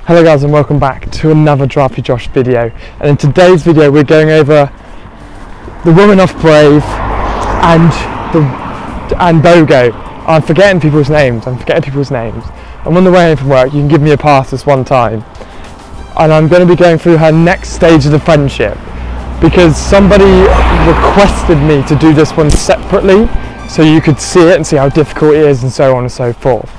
Hello guys, and welcome back to another Giraffeyjosh video. And in today's video we're going over the woman off Brave and Bogo. I'm forgetting people's names. I'm on the way home from work. You can give me a pass this one time. And I'm going to be going through her next stage of the friendship because somebody requested me to do this one separately so you could see it and see how difficult it is and so on and so forth.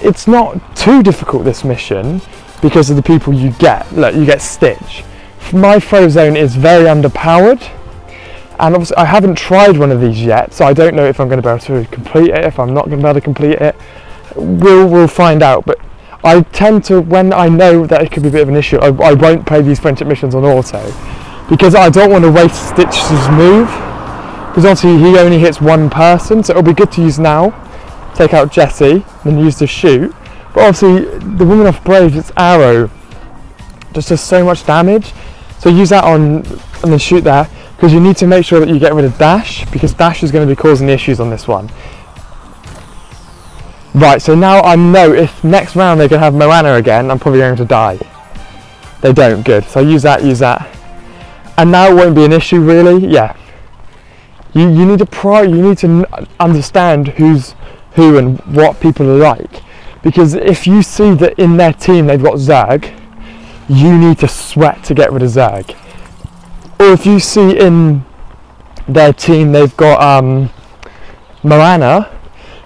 It's not too difficult, this mission, because of the people you get. Look, you get Stitch. My throw zone is very underpowered, and obviously I haven't tried one of these yet, so I don't know if I'm going to be able to complete it, if I'm not going to be able to complete it. We'll find out, but I tend to, when I know that it could be a bit of an issue, I won't play these friendship missions on auto, because I don't want to waste Stitch's move, because obviously he only hits one person, so it'll be good to use now. Take out Jessie, then use the shoot. But obviously, the woman off Brave, its arrow just does so much damage. So use that on the shoot there, because you need to make sure that you get rid of Dash, because Dash is going to be causing the issues on this one. Right, so now I know if next round they're going to have Moana again, I'm probably going to die. They don't, good. So use that. And now it won't be an issue really, yeah. You need to understand who's who and what people are like. Because if you see that in their team they've got Zerg, you need to sweat to get rid of Zerg. Or if you see in their team they've got Moana,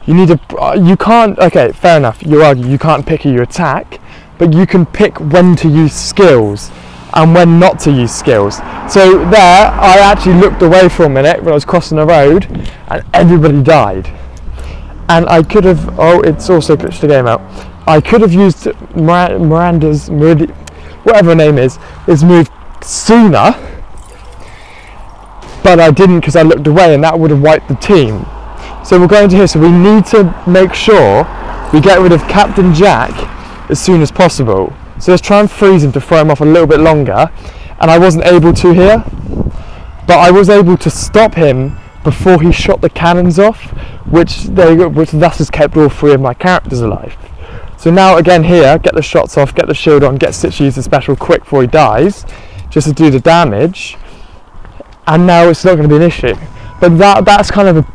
you can't, okay, fair enough, you can't pick who you attack, but you can pick when to use skills and when not to use skills. So there, I actually looked away for a minute when I was crossing the road and everybody died. And I could have, oh, it's also glitched the game out. I could have used Merida, whatever her name is move sooner, but I didn't because I looked away and that would have wiped the team. So we're going to here, so we need to make sure we get rid of Captain Jack as soon as possible. So let's try and freeze him to throw him off a little bit longer, and I wasn't able to here, but I was able to stop him before he shot the cannons off, which thus has kept all three of my characters alive. So now again here, get the shots off, get the shield on, get Stitch to use the special quick before he dies, just to do the damage, and now it's not going to be an issue. But that's kind of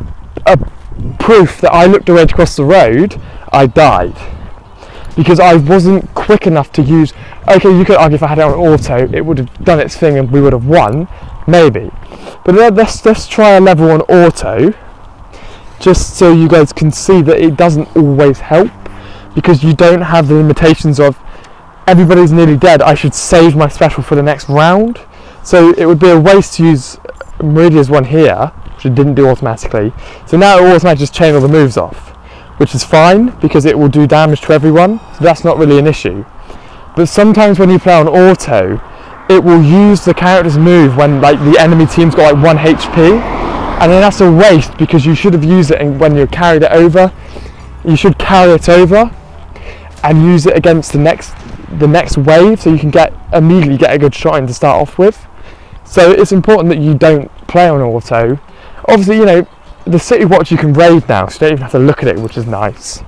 a proof that I looked away to cross the road, I died. Because I wasn't quick enough to use, okay, you could argue if I had it on auto, it would have done its thing and we would have won, maybe. But let's try a level on auto, just so you guys can see that it doesn't always help, because you don't have the limitations of everybody's nearly dead, I should save my special for the next round. So it would be a waste to use Merida's one here, which it didn't do automatically. So now it will automatically just chain all the moves off, which is fine because it will do damage to everyone, so that's not really an issue. But sometimes when you play on auto, it will use the character's move when like the enemy team's got like 1 HP, and then that's a waste because you should have used it when you carried it over. You should carry it over and use it against the next wave, so you can immediately get a good shot in to start off with. So it's important that you don't play on auto. Obviously, you know, the City Watch you can raid now, so you don't even have to look at it, which is nice.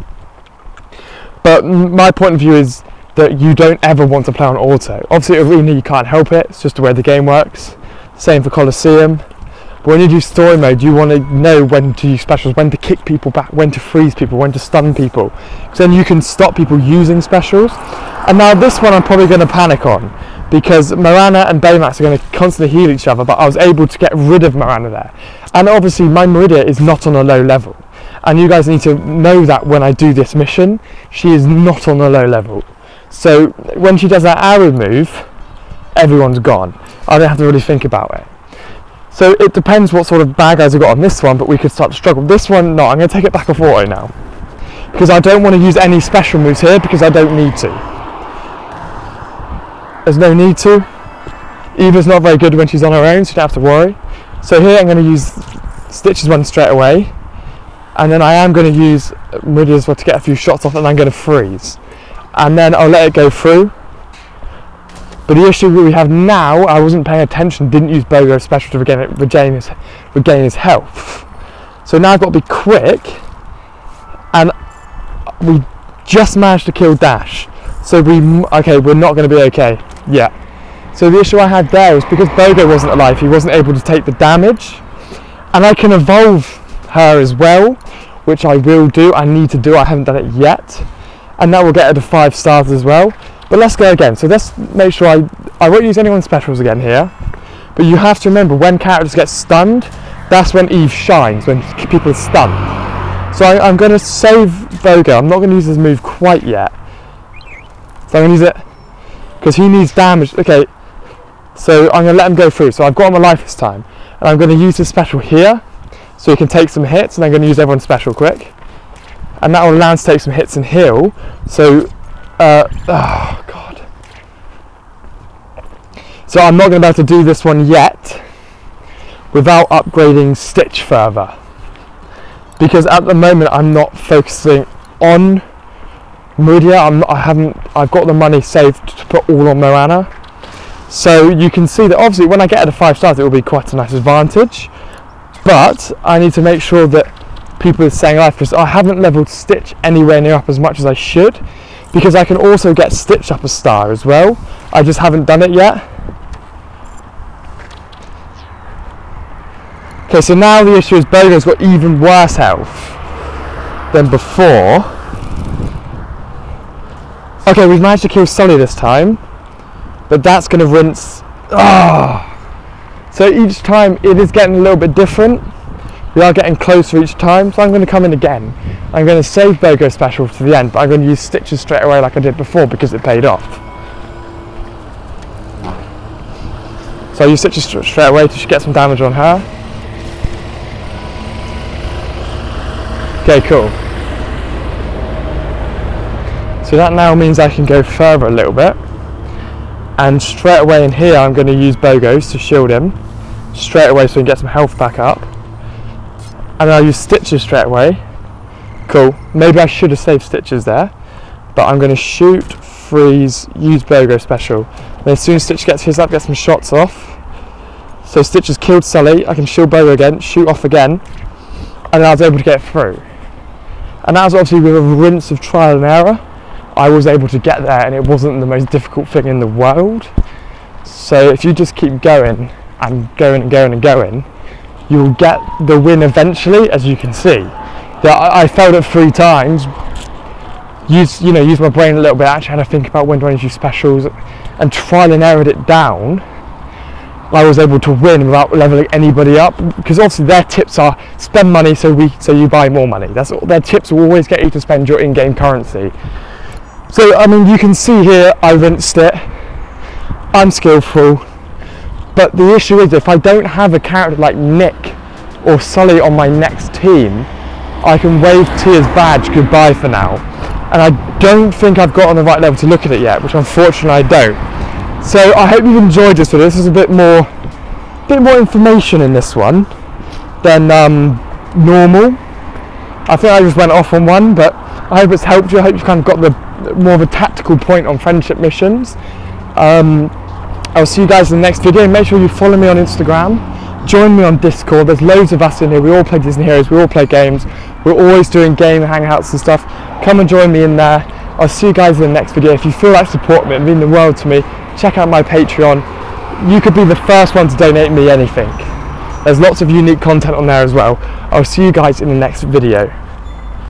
But my point of view is that you don't ever want to play on auto. Obviously Arena you can't help it, it's just the way the game works. Same for Colosseum. But when you do story mode, you want to know when to use specials, when to kick people back, when to freeze people, when to stun people. Because then you can stop people using specials. And now this one I'm probably going to panic on, because Moana and Baymax are going to constantly heal each other, but I was able to get rid of Moana there. And obviously my Merida is not on a low level. And you guys need to know that when I do this mission, she is not on a low level. So when she does that arrow move, everyone's gone. I don't have to really think about it. So it depends what sort of bad guys I've got on this one, but we could start to struggle. This one, no, I'm going to take it back off auto now, because I don't want to use any special moves here because I don't need to. There's no need to. Eva's not very good when she's on her own, so you don't have to worry. So here I'm going to use Stitch's one straight away, and then I am going to use Merida's one to get a few shots off, and I'm going to freeze. And then I'll let it go through. But the issue we have now, I wasn't paying attention, didn't use Bogo's special to regain his health. So now I've got to be quick, and we just managed to kill Dash. So we're not going to be okay. Yeah. So the issue I had there was because Bogo wasn't alive, he wasn't able to take the damage. And I can evolve her as well, which I will do. I need to do. I haven't done it yet. And that will get her to 5 stars as well. But let's go again. So let's make sure I won't use anyone's specials again here. But you have to remember, when characters get stunned, that's when Eve shines, when people are stunned. So I'm going to save Bogo. I'm not going to use his move quite yet. So I'm going to use it because he needs damage. Okay, so I'm going to let him go through. So I've got him alive this time. And I'm going to use his special here so he can take some hits. And I'm going to use everyone's special quick. And that will allow him to take some hits and heal. So, oh God. So I'm not going to be able to do this one yet without upgrading Stitch further. Because at the moment I'm not focusing on Merida. I've got the money saved to put all on Merida. So you can see that obviously when I get her to 5 stars it will be quite a nice advantage. But I need to make sure that people are staying alive, because I haven't leveled Stitch anywhere near up as much as I should, because I can also get Stitch up a star as well. I just haven't done it yet. Okay, so now the issue is Bogo's got even worse health than before. Okay, we've managed to kill Sully this time, but that's going to rinse. So each time it is getting a little bit different. We are getting closer each time, so I'm going to come in again. I'm going to save Bogo special to the end, but I'm going to use Stitches straight away like I did before because it paid off. So I use Stitches straight away to get some damage on her. Okay, cool. So that now means I can go further a little bit. And straight away in here I'm going to use Bogo's to shield him. Straight away so he can get some health back up. And I'll use Stitches straight away. Cool. Maybe I should have saved Stitches there. But I'm going to shoot, freeze, use Bogo special. And as soon as Stitch gets his up, get some shots off. So Stitches killed Sully. I can shield Bogo again, shoot off again. And then I was able to get through. And that was obviously with a rinse of trial and error. I was able to get there, and it wasn't the most difficult thing in the world. So if you just keep going and going and going and going, you will get the win eventually, as you can see. Yeah, I failed it 3 times. Use my brain a little bit. Actually had to think about when do I use specials, and trial and errored it down. I was able to win without leveling anybody up, because obviously their tips are spend money so you buy more money. That's all. Their tips will always get you to spend your in-game currency. So I mean, you can see here I rinsed it. I'm skillful. But the issue is, if I don't have a character like Nick or Sully on my next team, I can wave Tia's badge goodbye for now. And I don't think I've got on the right level to look at it yet, which unfortunately I don't. So I hope you've enjoyed this video. This is a bit more information in this one than normal. I think I just went off on one, but I hope it's helped you. I hope you've kind of got the more of a tactical point on friendship missions. I'll see you guys in the next video. Make sure you follow me on Instagram. Join me on Discord. There's loads of us in here. We all play Disney Heroes. We all play games. We're always doing game hangouts and stuff. Come and join me in there. I'll see you guys in the next video. If you feel like supporting me, it means the world to me. Check out my Patreon. You could be the first one to donate me anything. There's lots of unique content on there as well. I'll see you guys in the next video.